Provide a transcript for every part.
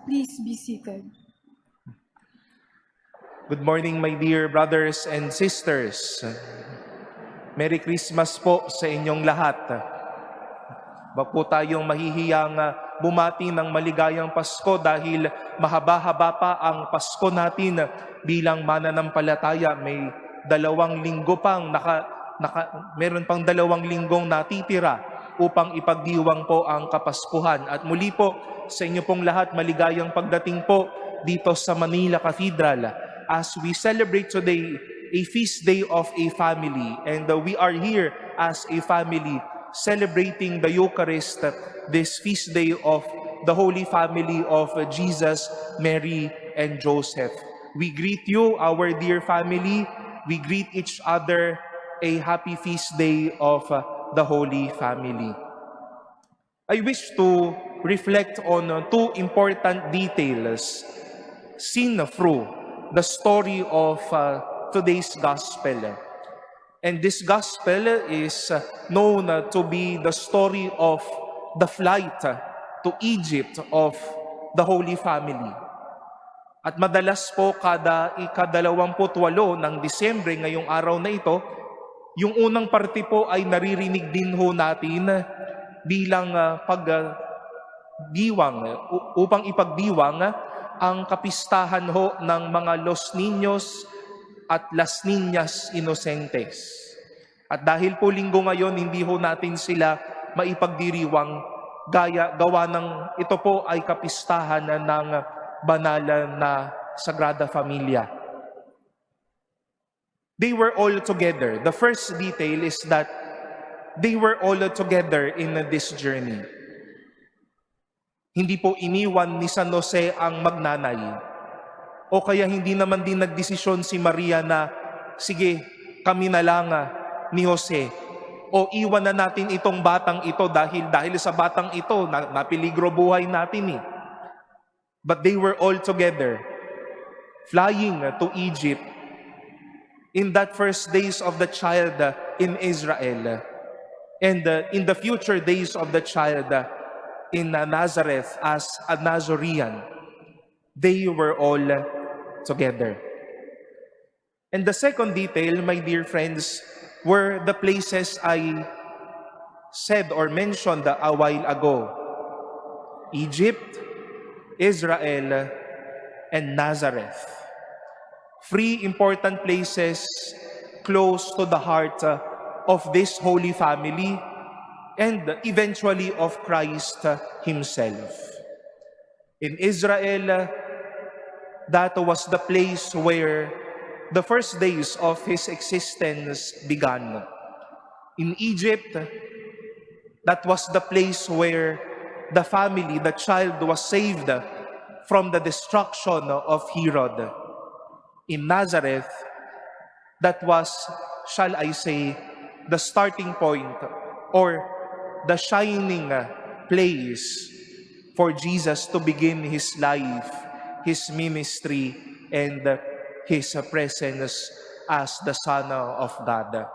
Please be seated. Good morning, my dear brothers and sisters. Merry Christmas po sa inyong lahat. Wag po tayong mahihiyang bumati ng maligayang Pasko dahil mahaba-haba pa ang Pasko natin bilang mananampalataya. May 2 linggo pang meron pang 2 linggong natitira upang ipagdiwang po ang Kapaskuhan. At muli po sa inyo pong lahat, maligayang pagdating po dito sa Manila Cathedral as we celebrate today a feast day of a family. And we are here as a family celebrating the Eucharist, this feast day of the Holy Family of Jesus, Mary, and Joseph. We greet you, our dear family. We greet each other a happy feast day of the Holy Family. I wish to reflect on 2 important details seen through the story of today's Gospel. And this Gospel is known to be the story of the flight to Egypt of the Holy Family. At madalas po kada ika-28 ng Disyembre ngayong araw na ito, yung unang parte po ay naririnig din ho natin bilang upang ipagdiwang ang kapistahan ho ng mga Los Niños at Las Niñas Inocentes. At dahil po linggo ngayon, hindi ho natin sila maipagdiriwang gawa ng ito po ay kapistahan ng banal na Sagrada Familia. They were all together. The first detail is that they were all together in this journey. Hindi po iniwan ni San Jose ang magnanay. O kaya hindi naman din nagdesisyon si Maria na, sige, kami na lang ni Jose. O iwan na natin itong batang ito dahil sa batang ito, napiligro buhay natin . But they were all together, flying to Egypt in that first days of the child in Israel. And in the future days of the child in Nazareth as a Nazarene. They were all together. And the second detail, my dear friends, were the places I said or mentioned a while ago. Egypt, Israel, and Nazareth. 3 important places close to the heart of this Holy Family and eventually of Christ Himself. In Israel, that was the place where the first days of His existence began. In Egypt, that was the place where the family, the child, was saved from the destruction of Herod. In Nazareth, that was, shall I say, the starting point or the shining place for Jesus to begin His life, His ministry, and His presence as the Son of God.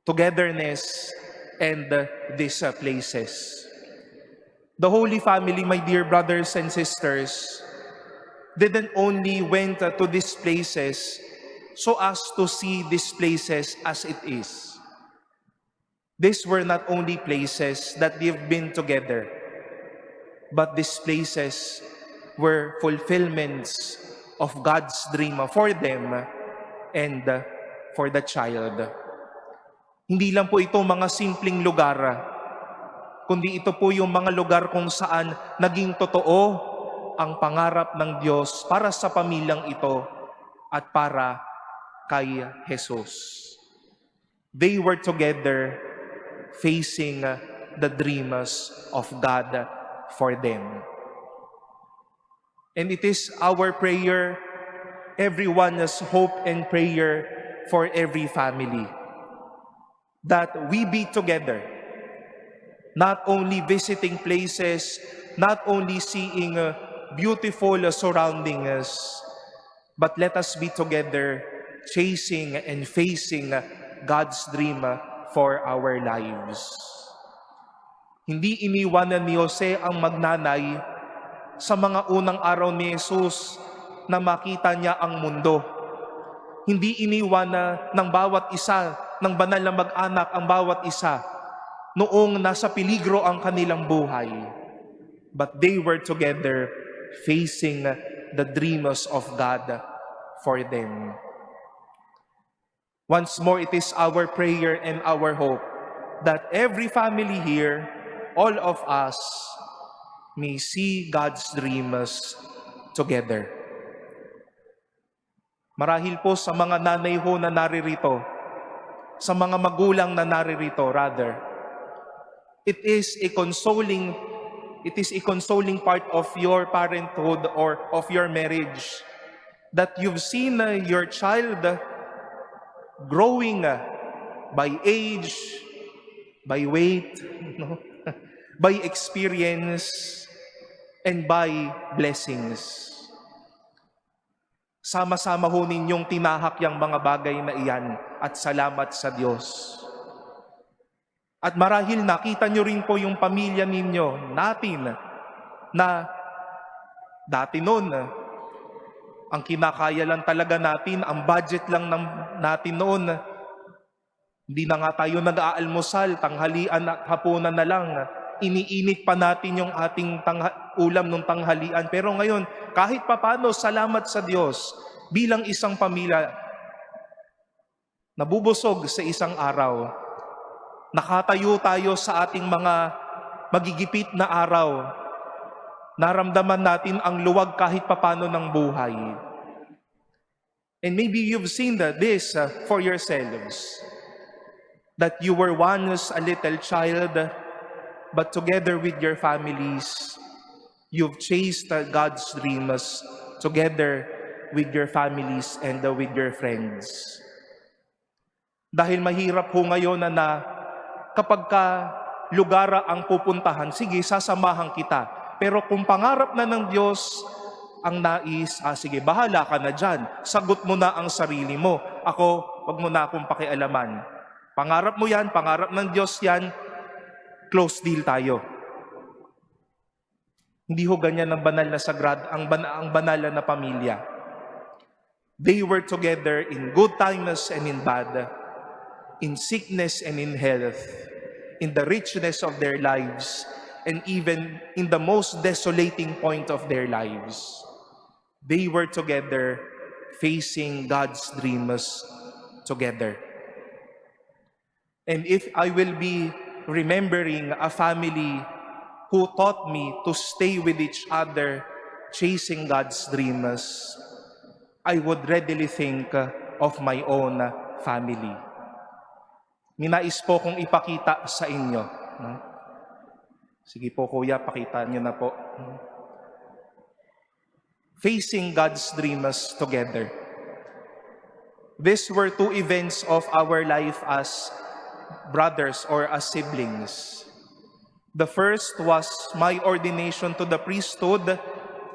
Togetherness and these places. The Holy Family, my dear brothers and sisters, didn't only went to these places so as to see these places as it is. These were not only places that they've been together, but these places were fulfillments of God's dream for them and for the child. Hindi lang po ito mga simpleng lugar, kundi ito po yung mga lugar kung saan naging totoo ang pangarap ng Diyos para sa pamilyang ito at para kay Jesus. They were together facing the dreams of God for them. And it is our prayer, everyone's hope and prayer for every family, that we be together, not only visiting places, not only seeing beautiful surroundings, but let us be together chasing and facing God's dream for our lives. Hindi iniwanan ni Jose ang magnanay sa mga unang araw ni Jesus na makita niya ang mundo. Hindi iniwan ng bawat isa, ng banal na mag-anak ang bawat isa noong nasa peligro ang kanilang buhay. But they were together facing the dreams of God for them. Once more, it is our prayer and our hope that every family here, all of us, may see God's dreams together. Marahil po sa mga nanay ho na naririto, sa mga magulang na naririto, rather, it is a consoling part of your parenthood or of your marriage that you've seen your child growing by age, by weight, no? By experience, and by blessings. Sama-sama ho ninyong tinahak yung mga bagay na iyan at salamat sa Diyos. At marahil nakita nyo rin po yung pamilya ninyo, natin, na dati noon, ang kinakaya lang talaga natin, ang budget lang natin noon, hindi na nga tayo nag-aalmusal, tanghalian at hapunan na lang. Iniinit pa natin yung ating ulam nung tanghalian. Pero ngayon, kahit papano, salamat sa Diyos, bilang isang pamilya, nabubusog sa isang araw, nakatayo tayo sa ating mga magigipit na araw, naramdaman natin ang luwag kahit papano ng buhay. And maybe you've seen this for yourselves, that you were once a little child, but together with your families, you've chased God's dreams together with your families and with your friends. Dahil mahirap ho ngayon na kapag lugar ang pupuntahan, sige, sasamahan kita. Pero kung pangarap na ng Diyos ang nais, sige, bahala ka na dyan. Sagot mo na ang sarili mo. Ako, wag mo na akong pakialaman. Pangarap mo yan, pangarap ng Diyos yan, close deal tayo. Hindi ho ganyan ang banal na ang banal na pamilya. They were together in good times and in bad, in sickness and in health, in the richness of their lives, and even in the most desolating point of their lives. They were together facing God's dreams together. And if I will be remembering a family who taught me to stay with each other, chasing God's dreams, I would readily think of my own family. Ninais po kong ipakita sa inyo. No? Sige po kuya, pakita niyo na po. Facing God's dreams together. These were two events of our life as brothers or as siblings. The first was my ordination to the priesthood,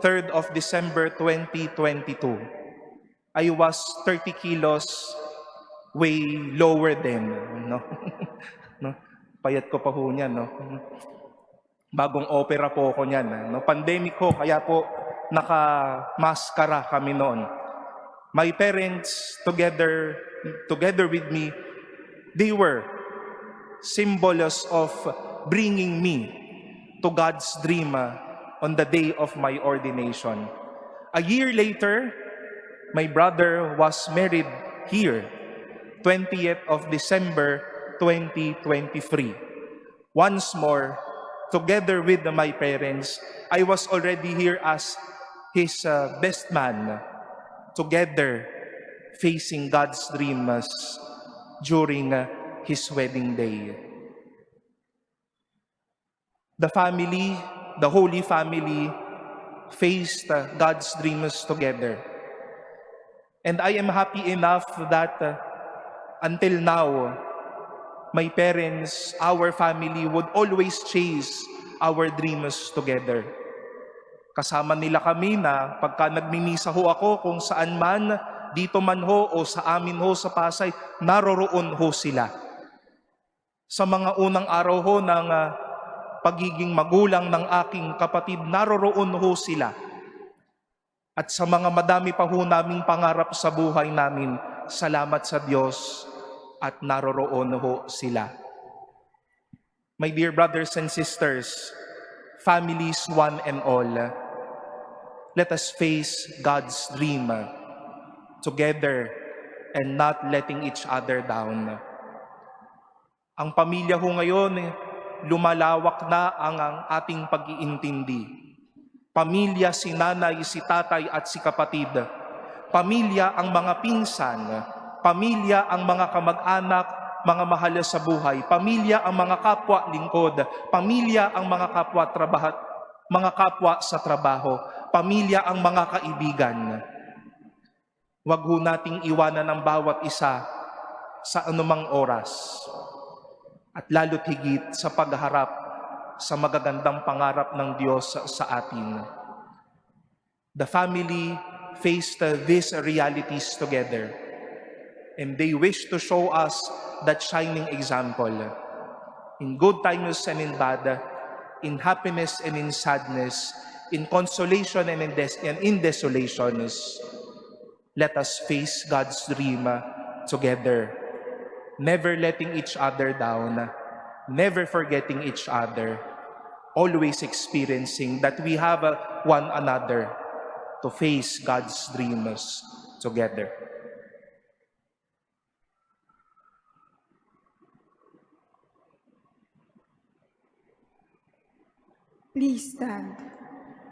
3rd of December 2022. I was 30 kilos way lower than, no? No? Payat ko pa ho niyan, no? Bagong opera po ako niyan, no? Pandemic ho, kaya po naka-maskara kami noon. My parents, together with me, they were symbols of bringing me to God's dream on the day of my ordination. A year later, my brother was married here, 20th of December 2023. Once more, together with my parents, I was already here as his best man, together facing God's dreams during his wedding day. The family, the Holy Family, faced God's dreams together. And I am happy enough that until now, my parents, our family would always chase our dreams together. Kasama nila kami na pagka nagmimisa ho ako kung saan man, dito man ho o sa amin ho sa Pasay, naroroon ho sila. Sa mga unang araw ho ng pagiging magulang ng aking kapatid, naroroon ho sila. At sa mga madami pa ho naming pangarap sa buhay namin, salamat sa Diyos at naroroon ho sila. My dear brothers and sisters, families one and all, let us face God's dream together and not letting each other down. Ang pamilya ho ngayon, lumalawak na ang ating pag-iintindi. Pamilya si nanay, si tatay at si kapatid. Pamilya ang mga pinsan. Pamilya ang mga kamag-anak, mga mahal sa buhay. Pamilya ang mga kapwa lingkod. Pamilya ang mga kapwa sa trabaho. Pamilya ang mga kaibigan. Huwag ho nating iwanan ang bawat isa sa anumang oras. At lalo't higit sa pagharap sa magagandang pangarap ng Diyos sa atin. The family faced these realities together, and they wish to show us that shining example. In good times and in bad, in happiness and in sadness, in consolation and in desolations, let us face God's dream together, never letting each other down, never forgetting each other, always experiencing that we have one another to face God's dreams together. Please stand.